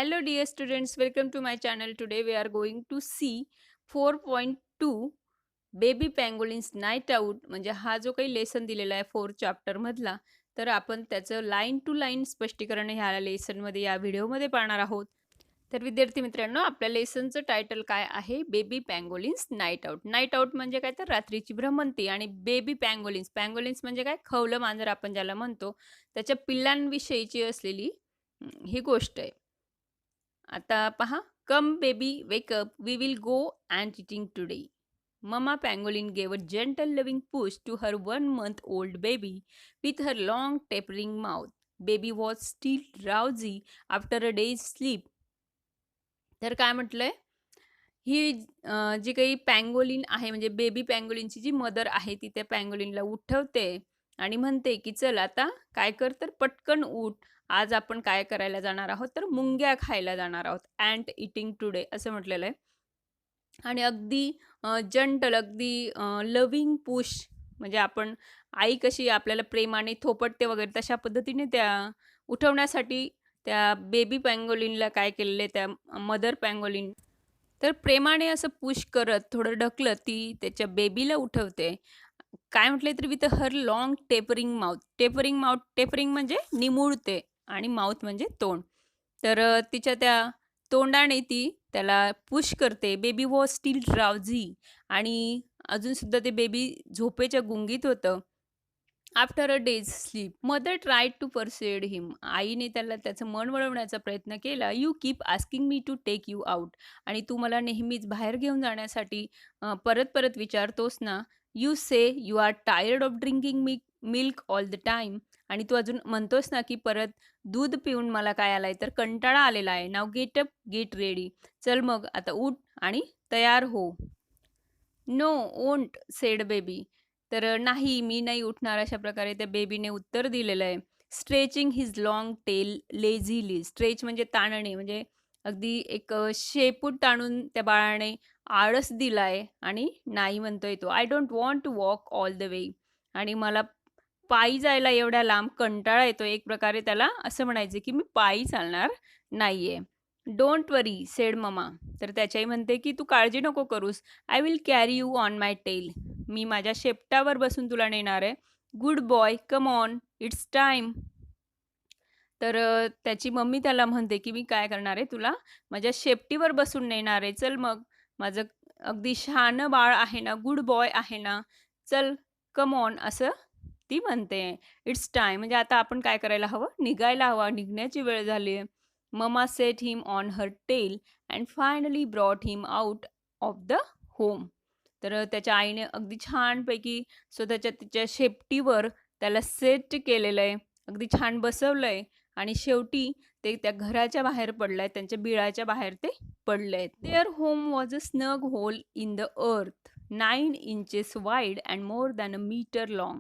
Hello, dear students. Welcome to my channel. Today we are going to see 4.2 baby pangolins night out म्हणजे हा जो काही lesson दिलेला आहे 4 चॅप्टरमधला, तर आपण त्याचं लाईन टू लाईन स्पष्टीकरण ह्या लेसनमध्ये या व्हिडिओमध्ये पाहणार आहोत. तर विद्यार्थी मित्रांनो, आपल्या लेसनचं टायटल काय आहे? Baby pangolins night out. Night out म्हणजे काय? तर रात्रीची भ्रमंती. आणि बेबी पँगोलिन्स, पँगोलिन्स म्हणजे काय? खवलं मांजर आपण ज्याला म्हणतो, त्याच्या पिल्लांविषयीची असलेली ही गोष्ट आहे. आता पहा, come baby wake up, we will go and eating today. Mama pangolin gave a gentle loving push to her 1 month old baby with her long tapering mouth. Baby was still drowsy after a day's sleep. तर काय म्हटलंय? ही जी काही pangolin आहे म्हणजे baby पँगोलिनची जी mother आहे ती त्या पँगोलिनला उठवते आणि म्हणते की चल आता काय कर, तर पटकन उठ. आज आपण काय करायला जाणार आहोत, तर मुंग्या खायला जाणार आहोत. अँट इटिंग टुडे असं म्हटलेलं आहे. आणि अगदी जंटल, अगदी लव्हिंग पुश, म्हणजे आपण आई कशी आपल्याला प्रेमाने थोपटते वगैरे तशा पद्धतीने त्या उठवण्यासाठी त्या बेबी पँगोलिनला काय केलेलं आहे, त्या मदर पँगोलिन तर प्रेमाने असं पुश करत थोडं ढकलत ती त्याच्या बेबीला उठवते. काय म्हटलंय तर with her long tapering mouth. Tapering mouth, tapering म्हणजे निमुळते आणि माउथ म्हणजे तोंड. तर तिच्या त्या तोंडाने ती त्याला पुश करते. बेबी वॉज स्टील ड्राउझी आणि अजूनसुद्धा ते बेबी झोपेच्या गुंगीत होतं. After a day's sleep mother tried to persuade him. आईने त्याला त्याचं मन वळवण्याचा प्रयत्न केला. You keep asking me to take you out. आणि तू मला नेहमीच बाहेर घेऊन जाण्यासाठी परत परत विचारतोस ना. You say you are tired of drinking milk all the time. आणि तू अजून म्हणतोस ना की परत दूध पिऊन मला काय आलाय, तर कंटाळा आलेला आहे. Now get up, get ready. चल मग आता उठ आणि तयार हो. No, won't said baby. तर नाही, मी नाही उठणार, अशा प्रकारे त्या बेबीने उत्तर दिलेलं आहे. Stretching his long tail lazily. Stretch म्हणजे ताणणे, म्हणजे अगदी एक शेपूट ताणून त्या बाळाने आळस दिलाय आणि नाही म्हणतोय तो. I don't want to walk all the way. आणि मला पायी जायला एवढ्या लांब कंटाळा येतो. एक प्रकारे त्याला असं म्हणायचं की मी पायी चालणार नाहीये. Don't worry said mama. तर त्याच्याही म्हणते की तू काळजी नको करूस. I will carry you on my tail. मी माझ्या शेपटावर बसून तुला नेणार आहे. Good boy, come on, it's time. तर त्याची मम्मी त्याला म्हणते की मी काय करणार आहे, तुला माझ्या शेपटीवर बसून नेणार आहे. चल मग, माझं अगदी शहाणं बाळ आहे ना, गुड बॉय आहे ना, चल कम ऑन असं ती म्हणते. इट्स टाईम म्हणजे आता आपण काय करायला हवं, निघायला हवं, निघण्याची वेळ झाली आहे. Mama set him on her tail and finally brought him out of the home. तर त्याच्या आईने अगदी छानपैकी स्वतःच्या तिच्या शेपटीवर त्याला सेट केलेलं आहे, अगदी छान बसवलंय आणि शेवटी ते त्या घराच्या बाहेर पडलंय, त्यांच्या बिळाच्या बाहेर ते पडले. Their home was a snug hole in the earth 9 inches wide and more than a metre long.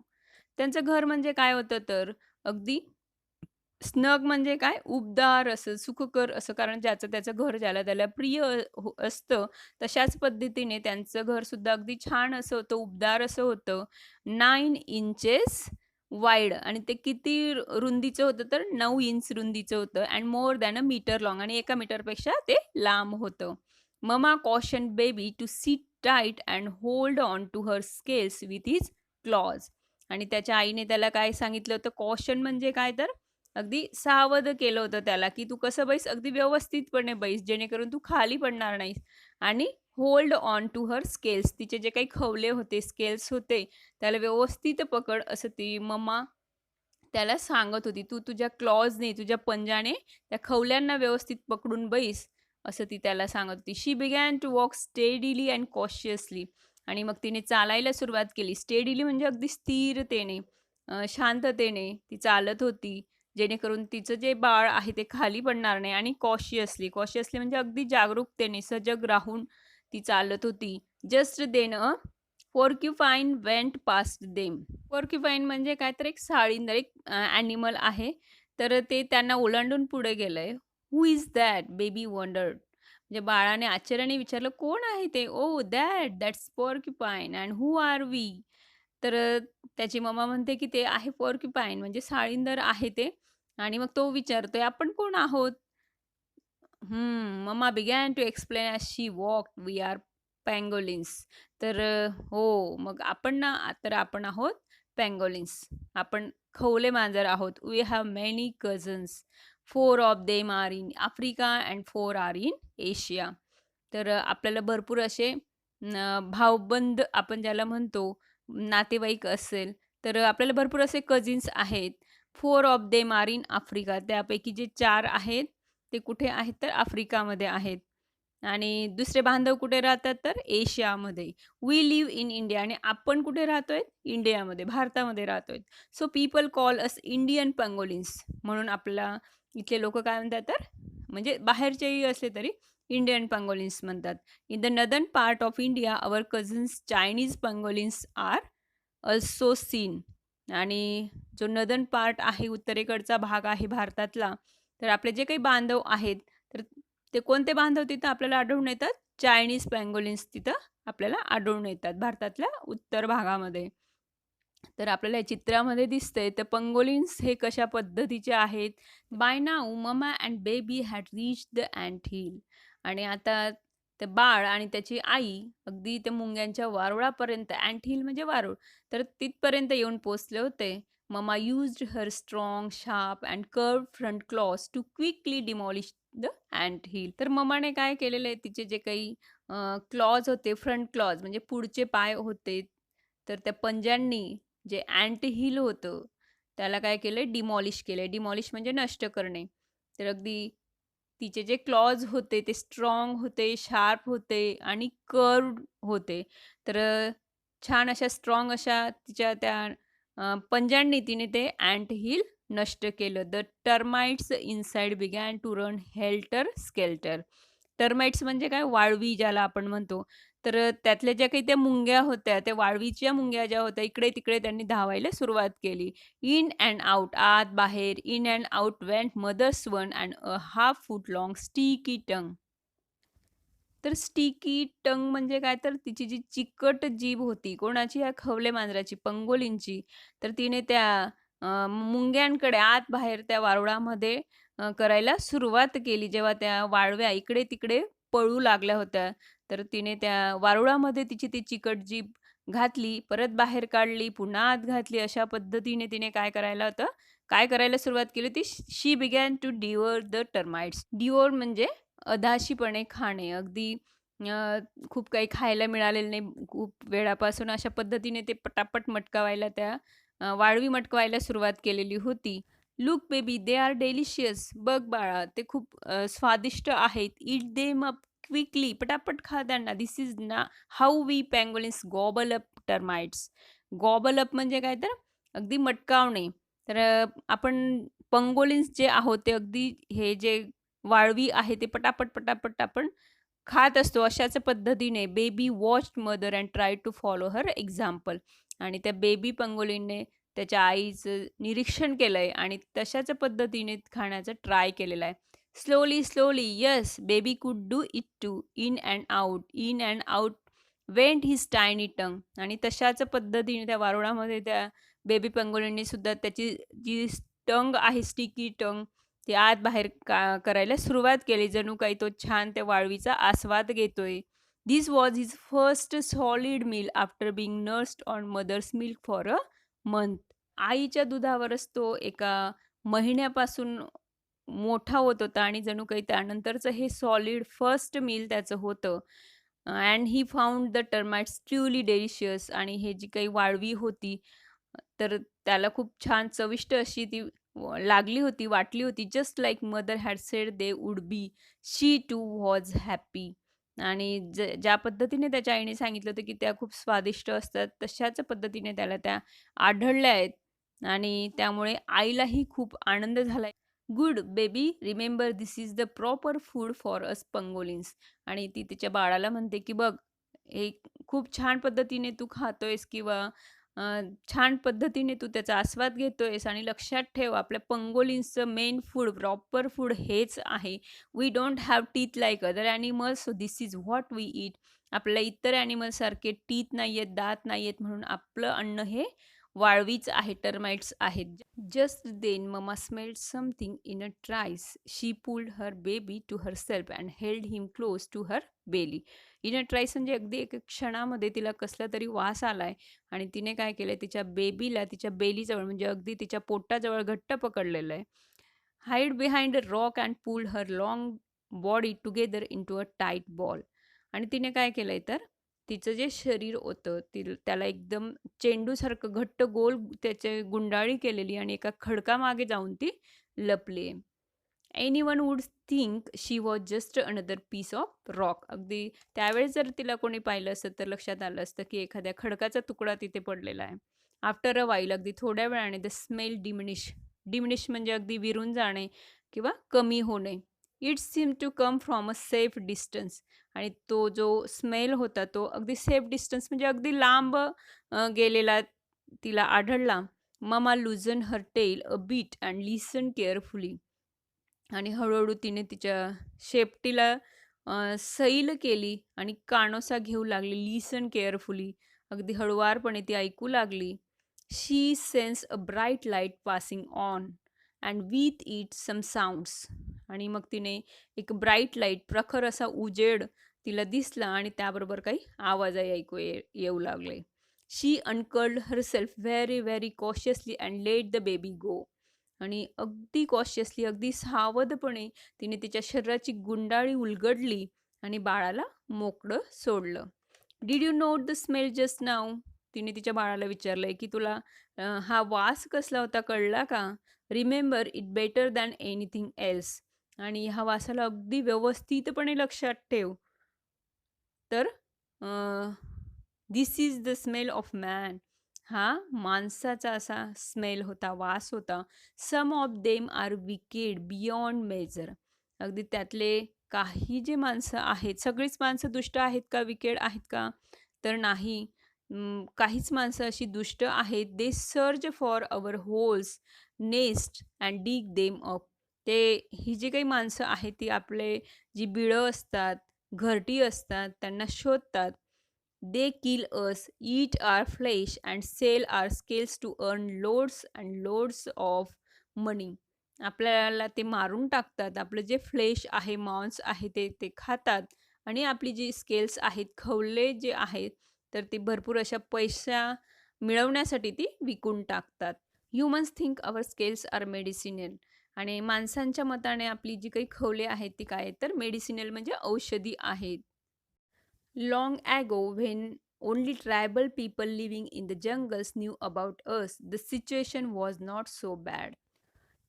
त्यांचं घर म्हणजे काय होतं, तर अगदी स्नग म्हणजे काय, उबदार असं, सुखकर असं, कारण ज्याचं त्याचं घर ज्याला त्याला प्रिय असतं, तशाच पद्धतीने त्यांचं घरसुद्धा अगदी छान असं होतं, उबदार असं होतं. 9 इंचेस वाईड, आणि ते किती रुंदीचं होतं, तर 9 इंच रुंदीचं होतं. And more than a metre long, आणि 1 मीटरपेक्षा ते लांब होतं. Mama caution baby to sit tight and hold on to her scales with his claws. आणि त्याच्या आईने त्याला काय सांगितलं होतं, कॉशन म्हणजे काय, तर अगदी सावध केलं होतं त्याला, की तू कसं बैस, अगदी व्यवस्थितपणे बैस, जेणेकरून तू खाली पडणार नाहीस. आणि hold on to her scales, तिचे जे काही खवले होते, स्केल्स होते, त्याला व्यवस्थित पकड, असं ती मम्मा त्याला सांगत होती. तू तुझ्या क्लॉजने, तुझ्या पंजाने त्या खवल्यांना व्यवस्थित पकडून बैस, असं ती त्याला सांगत होती. She began to walk steadily and cautiously. आणि मग तिने चालायला सुरुवात केली. स्टेडीली म्हणजे अगदी स्थिरतेने, शांततेने ती चालत होती, जेणेकरून तिचं जे बाळ आहे ते खाली पडणार नाही. आणि कॉशियसली, कॉशियसली म्हणजे अगदी जागरूकतेने, सजग राहून ती चालत होती. जस्ट देन अ पोर्क्युपाईन वेंट पास्ट देम. पोर्क्युपाईन म्हणजे काय, तर एक साळींदर, एक ॲनिमल आहे. तर ते त्यांना ओलांडून पुढे गेलंय. Who is that, baby wondered. म्हणजे बाळाने आश्चर्याने विचारलं, कोण आहे ते? Oh that's porcupine and who are we. तर त्याची मम्मा म्हणते की ते आहे पोर्क्युपाईन, म्हणजे साळींदर आहे ते. आणि मग तो विचारतोय, आपण कोण आहोत? Mama began to explain as she walked, we are pangolins. तर हो, मग आपण आहोत पँगोलिन्स. आपण खवले मांजर आहोत. We have many cousins. 4 of them are in Africa and 4 are in Asia. तर आपल्याला भरपूर असे भावबंद आपण ज्याला म्हणतो, नातेवाईक असेल, तर आपल्याला भरपूर असे कझिन्स आहेत. 4 of them are in Africa. त्यापैकी जे 4 आहेत, ते कुठे आहेत तर आफ्रिकामध्ये आहेत. आणि दुसरे बांधव कुठे राहतात तर एशियामध्ये. वी लिव्ह इन इंडिया आणि आपण कुठे राहतोय? इंडियामध्ये, भारतामध्ये राहतोय. So people call us Indian pangolins. म्हणून आपल्याला इथले लोकं काय म्हणतात तर म्हणजे बाहेरचेही असले तरी इंडियन पंगोलिन्स म्हणतात. In the northern part of India our cousins Chinese pangolins are also seen. आणि जो नदर्न पार्ट आहे, उत्तरेकडचा भाग आहे भारतातला, तर आपले जे काही बांधव आहेत, तर ते कोणते बांधव तिथं आपल्याला आढळून येतात? चायनीज पँगोलिन्स तिथं आपल्याला आढळून येतात भारतातल्या उत्तर भागामध्ये. तर आपल्याला या चित्रामध्ये दिसतंय तर पंगोलिन्स हे कशा पद्धतीचे आहेत. By now mama and baby had reached the ant hill. आणि आता ते बाळ आणि त्याची आई अगदी त्या मुंग्यांच्या वारुळापर्यंत, अँट हिल म्हणजे वारूळ, तर तिथपर्यंत येऊन पोहोचले होते. Mama used her strong sharp and curved front claws to quickly demolish the ant hill. तर ममाने काय केलेलं आहे, तिचे जे काही क्लॉज होते, फ्रंट क्लॉज म्हणजे पुढचे पाय होते, तर त्या पंजांनी जे अँट हिल होतं, त्याला काय केलंय? डिमॉलिश केलंय. डिमॉलिश म्हणजे नष्ट करणे. तर अगदी तिचे जे क्लॉज होते ते स्ट्राँग होते, शार्प होते आणि कर्व्ड होते. तर छान अशा स्ट्राँग अशा तिच्या त्या पंजांनी तिने ते अँट हिल नष्ट केलं. The termites inside began to run helter skelter. Termites म्हणजे काय? वाळवी ज्याला आपण म्हणतो. तर त्यातल्या ज्या काही त्या मुंग्या होत्या, त्या वाळवीच्या मुंग्या ज्या होत्या, इकडे-तिकडे त्यांनी धावायला सुरुवात केली. इन अँड आउट, आत बाहेर, in and out went mother's one and a half foot long sticky tongue. तर स्टिकी टंग म्हणजे काय? तर तिची जी चिकट जीभ होती, कोणाची? या खवले मांजराची, पंगोलींची. तर तिने त्या मुंग्यांकडे आत-बाहेर त्या वारुळामध्ये करायला सुरुवात केली. जेव्हा त्या वाळव्या इकडे-तिकडे पळू लागल्या होत्या, तर तिने त्या वारुळामध्ये तिची ती चिकट जीभ घातली, परत बाहेर काढली, पुन्हा आत घातली. अशा पद्धतीने तिने काय करायला सुरुवात केली होती? She began to डिव्हर the termites. डिव्हर म्हणजे अधाशीपणे खाणे. अगदी खूप काही खायला मिळालेलं नाही खूप वेळापासून, अशा पद्धतीने ते पटापट मटकावायला त्या वाळवी मटकवायला सुरुवात केलेली होती. "Look baby, they are delicious." बघ बाळा, ते खूप स्वादिष्ट आहेत. "Eat them up quickly." पटापट खा त्यांना. "धिस इज ना how we penguins gobble up termites." Gobble up म्हणजे काय तर अगदी मटकावणे. तर आपण पंगोलिन्स जे आहोत ते अगदी हे जे वाळवी आहे ते पटापट, पटापट आपण खात असतो. अशाच पद्धतीने baby watched mother and try to follow her example. आणि त्या बेबी पंगोलीनने त्याच्या आईचं निरीक्षण केलंय आणि तशाच पद्धतीने खाण्याचा ट्राय केलेला आहे. Slowly, slowly, yes, baby could do it too. In and out, in and out went his tiny tongue. आणि तशाच पद्धतीने त्या वारुळामध्ये त्या बेबी पंगोलींनी सुद्धा त्याची जी टंग आहे, स्टिकी टंग, ती आत-बाहेर करायला सुरुवात केली. जणू काही तो छान त्या वाळवीचा आस्वाद घेतोय. This was his first solid meal after being nursed on mother's milk for a month. आईच्या दुधावरच तो एका महिन्यापासून मोठा होत होता आणि जणू काही त्यानंतरचं हे सॉलिड फर्स्ट मील त्याचं होतं. And he found the termites truly delicious. आणि हे जी काही वाळवी होती, तर त्याला खूप छान चविष्ट अशी ती लागली होती, वाटली होती. Just like mother had said they would be. She too was happy. आणि ज्या पद्धतीने त्याच्या आईने सांगितलं होतं, की त्या खूप स्वादिष्ट असतात, तशाच पद्धतीने त्याला त्या आढळल्या आहेत. आणि त्यामुळे आईलाही खूप आनंद झाला. Good baby, remember this is the proper food for us pangolins. आणि ती तिच्या बाळाला म्हणते, की "बघ, हे खूप छान पद्धतीने तू खातोयस किंवा अ, छान पद्धतीने तू त्याचा आस्वाद घेतोयस आणि लक्षात ठेव, आपल्या पंगोलिन्सचं मेन फूड, प्रॉपर फूड हेच आहे. We don't have teeth like other animals, so this is what we eat." आपल्याला इतर ॲनिमल्ससारखे टीथ नाही आहेत, दात नाही आहेत, म्हणून आपलं अन्न हे वाळवीच आहे, टर्माइट्स आहेत. Just then mama smelled something in a trice. She pulled her baby to herself and held him close to her belly. In a trice म्हणजे अगदी एक क्षणामध्ये तिला कसला तरी वास आलाय आणि तिने काय केलंय, तिच्या बेबीला तिच्या बेलीजवळ म्हणजे अगदी तिच्या पोटाजवळ घट्ट पकडलेलं आहे. Hide behind a rock and pulled her long body together into a tight ball. आणि तिने काय केलंय तर तिचं जे शरीर होतं त्याला एकदम चेंडूसारखं घट्ट गोल त्याचे गुंडाळी केलेली आणि एका खडकामागे जाऊन ती लपली. Anyone would think she was just another piece of rock. अगदी त्यावेळेस जर तिला कोणी पाहिलं असतं तर लक्षात आलं असतं की एखाद्या खडकाचा तुकडा तिथे पडलेला आहे. आफ्टर अ वाईल अगदी थोड्या वेळाने द स्मेल डिमिनिश. डिमिनिश म्हणजे अगदी विरून जाणे किंवा कमी होणे. It seem to come from a safe distance. आणि तो जो स्मेल होता तो अगदी सेफ डिस्टन्स म्हणजे अगदी लांब गेलेला तिला आढळला. Mama loosen her tail a bit and listen carefully. आणि हळूहळू तिने तिच्या शेपटीला सैल केली आणि कानोसा घेऊ लागली. Listen carefully. अगदी हळुवारपणे ती ऐकू लागली. She sense a bright light passing on and with it some sounds. आणि मग तिने एक ब्राईट लाईट, प्रखर असा उजेड तिला दिसला आणि त्याबरोबर काही आवाजही ऐकू येऊ लागले. She uncurled herself very very cautiously and let the baby go. आणि अगदी कॉशियसली, अगदी सावधपणे तिने तिच्या शरीराची गुंडाळी उलगडली आणि बाळाला मोकळं सोडलं. Did you note the smell just now? तिने तिच्या बाळाला विचारलंय की तुला हा वास कसला होता कळला का? Remember it better than anything else. आणि ह्या वासाला अगदी व्यवस्थितपणे लक्षात ठेव. तर this is the smell of man. हा माणसाचा असा स्मेल होता, वास होता. Some of them are wicked beyond measure. अगदी त्यातले काही जे माणसं आहेत, सगळीच माणसं दुष्ट आहेत का, विकेड आहेत का? तर नाही. काहीच माणसं अशी दुष्ट आहेत. They search for our holes nest and dig them up. ही जी काही माणसं आहेत ती आपले जी बिळं असतात, घरटी असतात त्यांना शोधतात. They kill us, eat our flesh and sell our scales to earn loads and loads of money. आपल्याला ते मारून टाकतात. आपलं जे फ्लेश आहे, मांस आहे ते ते खातात आणि आपली जी स्केल्स आहेत, खवले जे आहेत, तर ती भरपूर अशा पैसा मिळवण्यासाठी ती विकून टाकतात. Humans think our scales are medicinal. आणि माणसांच्या मताने आपली जी काही खवले आहेत ती काय आहेत, तर मेडिसिनल म्हणजे औषधी आहेत. Long ago, when only tribal people living in the jungles knew about us, the situation was not so bad.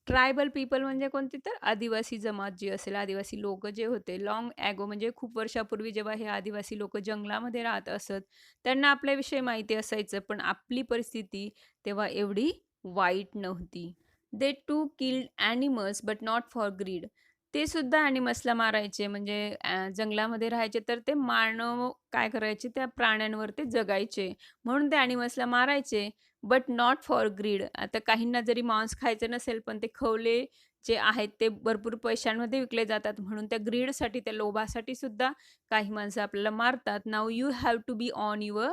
Tribal people म्हणजे कोणती, तर आदिवासी जमात जी असेल, आदिवासी लोक जे होते. लाँग ॲगो म्हणजे खूप वर्षापूर्वी जेव्हा हे आदिवासी लोक जंगलामध्ये राहत असत, त्यांना आपल्याविषयी माहिती असायचं, पण आपली परिस्थिती तेव्हा एवढी वाईट नव्हती. They too killed animals but not for greed. ते सुद्धा ॲनिमल्सला मारायचे म्हणजे जंगलामध्ये राहायचे तर ते मानव काय करायचे, त्या प्राण्यांवर ते जगायचे म्हणून ते ॲनिमल्सला मारायचे. But not for greed. आता काहींना जरी मांस खायचं नसेल, पण ते खवले जे आहेत ते भरपूर पैशांमध्ये विकले जातात म्हणून त्या ग्रीडसाठी, त्या लोभासाठी सुद्धा काही माणसं आपल्याला मारतात. Now you have to be on your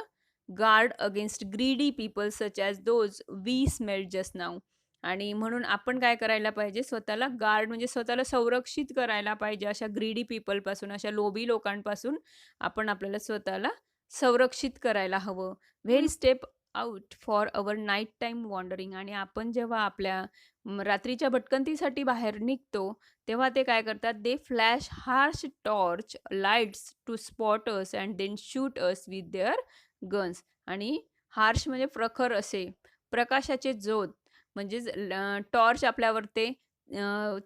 guard against greedy people such as those we smelled just now. आणि म्हणून आपण काय करायला पाहिजे, स्वतःला गार्ड म्हणजे स्वतःला संरक्षित करायला पाहिजे अशा ग्रीडी पीपलपासून, अशा लोभी लोकांपासून आपण आपल्याला स्वतःला संरक्षित करायला हवं. When step out for our night time wandering. आणि आपण जेव्हा आपल्या रात्रीच्या भटकंतीसाठी बाहेर निघतो, तेव्हा ते काय करतात, they flash harsh torch lights to spot us and then shoot us with their guns. आणि हार्श म्हणजे प्रखर असे, प्रकाशाचे ज्योत म्हणजे टॉर्च आपल्यावर ते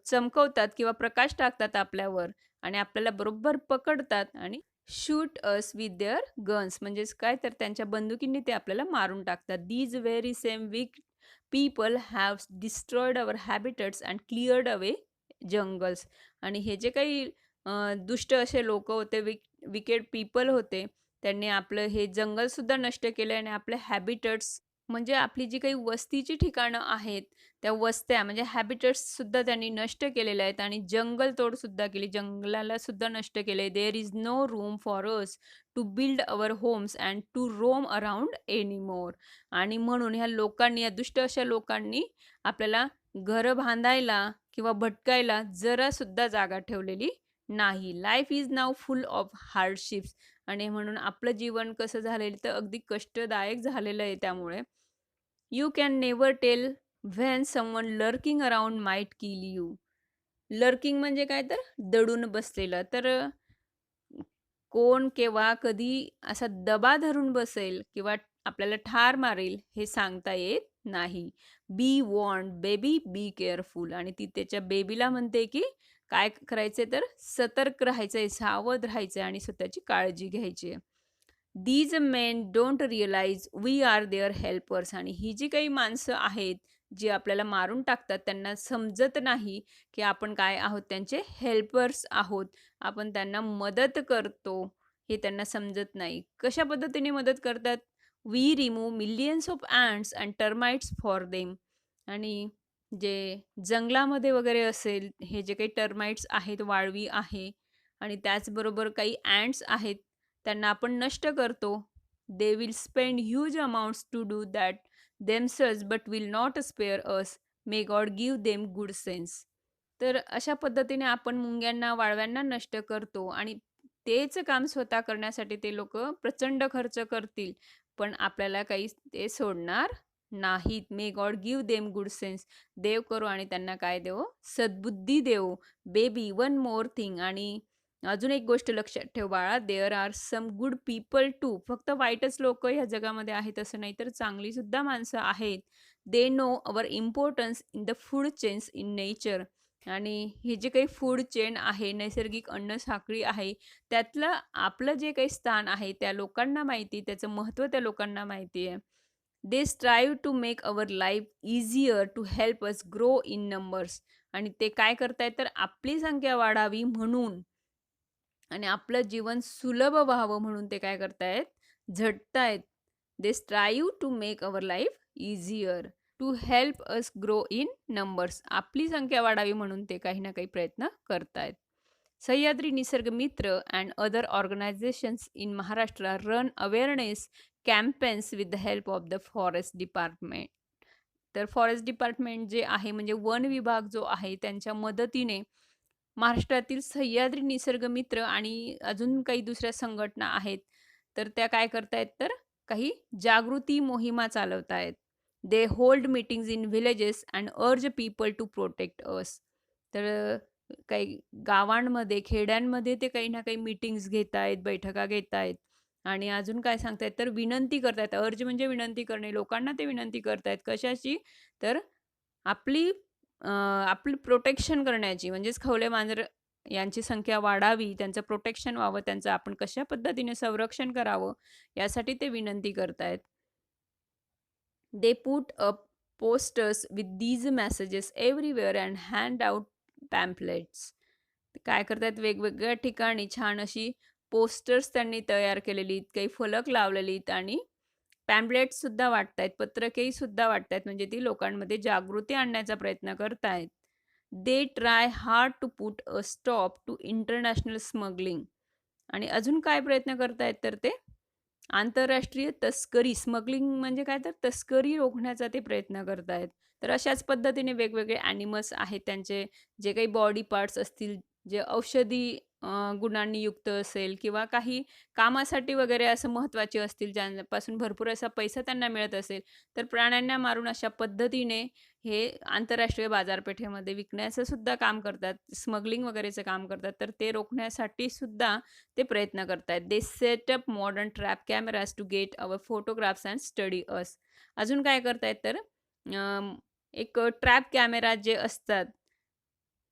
चमकवतात किंवा प्रकाश टाकतात आपल्यावर आणि आपल्याला बरोबर पकडतात आणि shoot us with their guns म्हणजेच काय, तर त्यांच्या बंदुकींनी ते आपल्याला मारून टाकतात. These very same weak people have destroyed our habitats and cleared away jungles. आणि हे जे काही दुष्ट असे लोक होते, विकेड पीपल होते, त्यांनी आपलं हे जंगलसुद्धा नष्ट केलं आणि आपले हॅबिटट्स म्हणजे आपली जी काही वस्तीची ठिकाणं आहेत, त्या वस्त्या म्हणजे हॅबिटॅट्ससुद्धा त्यांनी नष्ट केलेल्या आहेत आणि जंगलतोडसुद्धा केली. जंगलाला सुद्धा नष्ट केले. There is no room for us to build our homes and to roam around anymore. आणि म्हणून ह्या लोकांनी, या दुष्ट अशा लोकांनी आपल्याला घरं बांधायला किंवा भटकायला जरासुद्धा जागा ठेवलेली नाही. Life is now full of hardships. आणि म्हणून आपलं जीवन कसं झालेलं तर अगदी कष्टदायक झालेलं आहे त्यामुळे. You can never tell when someone lurking around might kill you. Lurking म्हणजे काय तर दडून बसलेलं. तर कोण केव्हा कधी असा दबा धरून बसेल किंवा आपल्याला ठार मारेल हे सांगता येत नाही. बी वॉर्न्ड बेबी, बी केअरफुल. आणि ती त्याच्या बेबीला म्हणते की काय करायचंय तर सतर्क राहायचंय, सावध राहायचंय आणि स्वतःची काळजी घ्यायची आहे. These men don't realise we are their helpers. आणि ही जी काही माणसं आहेत, जी आपल्याला मारून टाकतात, त्यांना समजत नाही की आपण काय आहोत, त्यांचे हेल्पर्स आहोत. आपण त्यांना मदत करतो, हे त्यांना समजत नाही. कशा पद्धतीने मदत करतात? We remove millions of ants and termites for them. आणि जे जंगलामध्ये वगैरे असेल, हे जे काही टर्माइट्स आहेत, वाळवी आहे आणि त्याचबरोबर काही अँट्स आहेत, त्यांना आपण नष्ट करतो. They will spend huge amounts to do that themselves but will not spare us. May God give them good sense. तर अशा पद्धतीने आपण मुंग्यांना, वाळव्यांना नष्ट करतो आणि तेच काम स्वतः करण्यासाठी ते लोकं प्रचंड खर्च करतील. पण आपल्याला काही ते सोडणार नाहीत. May God give them good sense. देव करो आणि त्यांना काय देवो? सद्बुद्धी देवो. Baby one more thing. आणि अजून एक गोष्ट लक्षात ठेव बाळा, there are some good people too. फक्त वाईटच लोक ह्या जगामध्ये आहेत असं नाही, तर चांगली सुद्धा माणसं आहेत. They know our importance in the food chains in nature. आणि हे जे काही फूड चेन आहे, नैसर्गिक अन्न साखळी आहे, त्यातलं आपलं जे काही स्थान आहे त्या लोकांना माहिती, त्याचं महत्त्व त्या लोकांना माहिती आहे. They strive to make our life easier to help us grow in numbers. आणि ते काय करतायत तर आपली संख्या वाढावी म्हणून आणि आपलं जीवन सुलभ व्हावं म्हणून ते काय करतायत? झटतायत. They strive to make our life easier to help us grow in numbers. आपली संख्या वाढावी म्हणून ते काही ना काही प्रयत्न करतायत. सह्याद्री निसर्ग मित्र and other organisations in Maharashtra run awareness campaigns with the help of the forest department. तर फॉरेस्ट डिपार्टमेंट जे आहे म्हणजे वन विभाग जो आहे त्यांच्या मदतीने महाराष्ट्रातील सह्याद्री निसर्ग मित्र आणि अजून काही दुसऱ्या संघटना आहेत, तर त्या काय करतायत तर काही जागृती मोहिमा चालवतायत. They hold meetings in villages and urge people to protect us. तर काही गावांमध्ये, खेड्यांमध्ये ते काही ना काही मीटिंग्स घेतायत, बैठका घेतायत आणि अजून काय सांगतायत तर विनंती करतायत. अर्ज म्हणजे विनंती करणे. लोकांना ते विनंती करतायत. कशाची? तर आपली आपली प्रोटेक्शन करण्याची. म्हणजेच खवले मांजर यांची संख्या वाढावी, त्यांचं प्रोटेक्शन व्हावं, त्यांचं आपण कशा पद्धतीने संरक्षण करावं, यासाठी ते विनंती करतायत. They put up posters with these messages everywhere and hand out pamphlets. काय करतायत वेगवेगळ्या ठिकाणी छान अशी पोस्टर्स त्यांनी तयार केलेली, काही फलक लावलेलीत आणि पॅम्पलेट्ससुद्धा वाटतायत, पत्रकेही सुद्धा वाटतायत. म्हणजे ती लोकांमध्ये जागृती आणण्याचा प्रयत्न करतायत. They try hard to put a stop to international smuggling. आणि अजून काय प्रयत्न करतायत तर ते आंतरराष्ट्रीय तस्करी, स्मगलिंग म्हणजे काय तर तस्करी रोखण्याचा ते प्रयत्न करतायत. तर अशाच पद्धतीने वेगवेगळे ॲनिमल्स आहेत, त्यांचे जे काही बॉडी पार्ट्स असतील, जे औषधी गुणांनी युक्त असेल किंवा काही कामासाठी वगैरे असं महत्त्वाचे असतील, ज्यांपासून भरपूर असा पैसा त्यांना मिळत असेल, तर प्राण्यांना मारून अशा पद्धतीने हे आंतरराष्ट्रीय बाजारपेठेमध्ये विकण्याचं सुद्धा काम करतात, स्मगलिंग वगैरेचं काम करतात. तर ते रोखण्यासाठी सुद्धा ते प्रयत्न करतायत. They set up modern trap cameras to get our photographs and study us. अजून काय करतायत तर एक ट्रॅप कॅमेरा जे असतात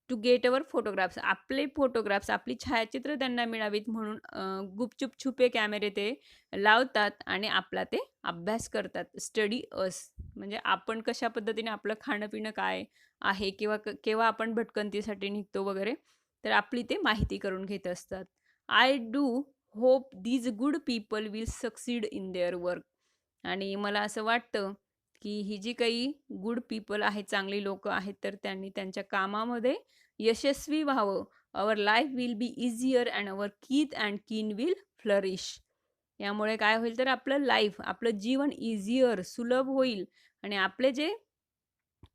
टू गेट अवर फोटोग्राफ्स, आपले फोटोग्राफ्स, आपली छायाचित्र त्यांना मिळावीत म्हणून गुपचूप छुपे कॅमेरे ते लावतात आणि आपला ते अभ्यास करतात. स्टडी अस म्हणजे आपण कशा पद्धतीने आपलं खाणं-पिणं काय आहे किंवा केव्हा आपण भटकंतीसाठी निघतो वगैरे, तर आपली ते माहिती करून घेत असतात. I do hope these good people will succeed in their work. आणि मला असं वाटतं की ही जी काही गुड पीपल आहेत, चांगली लोकं आहेत, तर त्यांनी त्यांच्या कामामध्ये यशस्वी व्हावं. Our life will be easier and our kith and kin will flourish. यामुळे काय होईल तर आपलं लाईफ, आपलं जीवन ईझियर, सुलभ होईल आणि आपले जे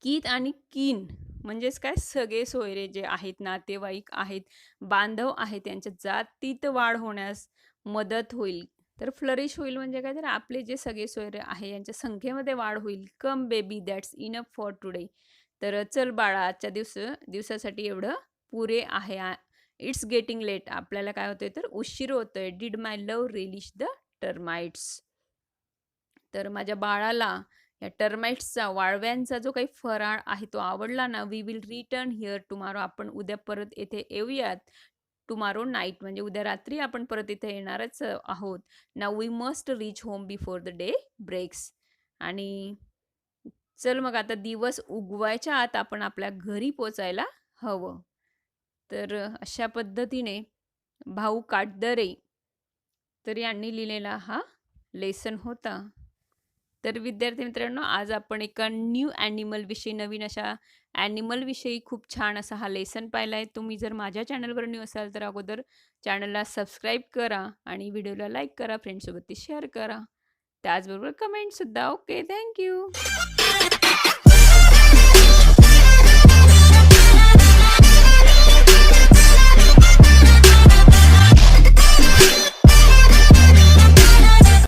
कीथ आणि कीन म्हणजेच काय सगळे सोयरे जे आहेत, नातेवाईक आहेत, बांधव आहेत, त्यांच्या जातीत वाढ होण्यास मदत होईल. तर फ्लरिश होईल म्हणजे काय तर आपले जे सगळे सोयरे आहे यांच्या संख्येमध्ये वाढ होईल. Come baby that's enough for today. तर चल बाळा आजच्या दिवसासाठी एवढं पुरे आहे. It's getting late. आपल्याला काय होतंय तर उशीर होतोय. Did my love relish the termites. तर माझ्या बाळाला या टर्माइट्सचा, वाळव्यांचा जो काही फराळ आहे तो आवडला ना, we will return here tomorrow. आपण उद्या परत येथे येऊयात. टुमॉरो नाईट म्हणजे उद्या रात्री आपण परत इथे येणारच आहोत. Now we must reach home before the day breaks. आणि चल मग आता दिवस उगवायच्या आत आपण आपल्या घरी पोचायला हवं. तर अशा पद्धतीने भाऊ काटदरे तर यांनी लिहिलेला हा लेसन होता. तर विद्यार्थी मित्रांनो, आज आपण एका न्यू ॲनिमलविषयी, नवीन अशा ॲनिमलविषयी खूप छान असा हा लेसन पाहिला आहे. तुम्ही जर माझ्या चॅनलवर न्यू असाल तर अगोदर चॅनलला सबस्क्राईब करा आणि व्हिडिओला लाईक करा, फ्रेंड्ससोबत ती शेअर करा. त्याचबरोबर कमेंटसुद्धा. Okay, thank you.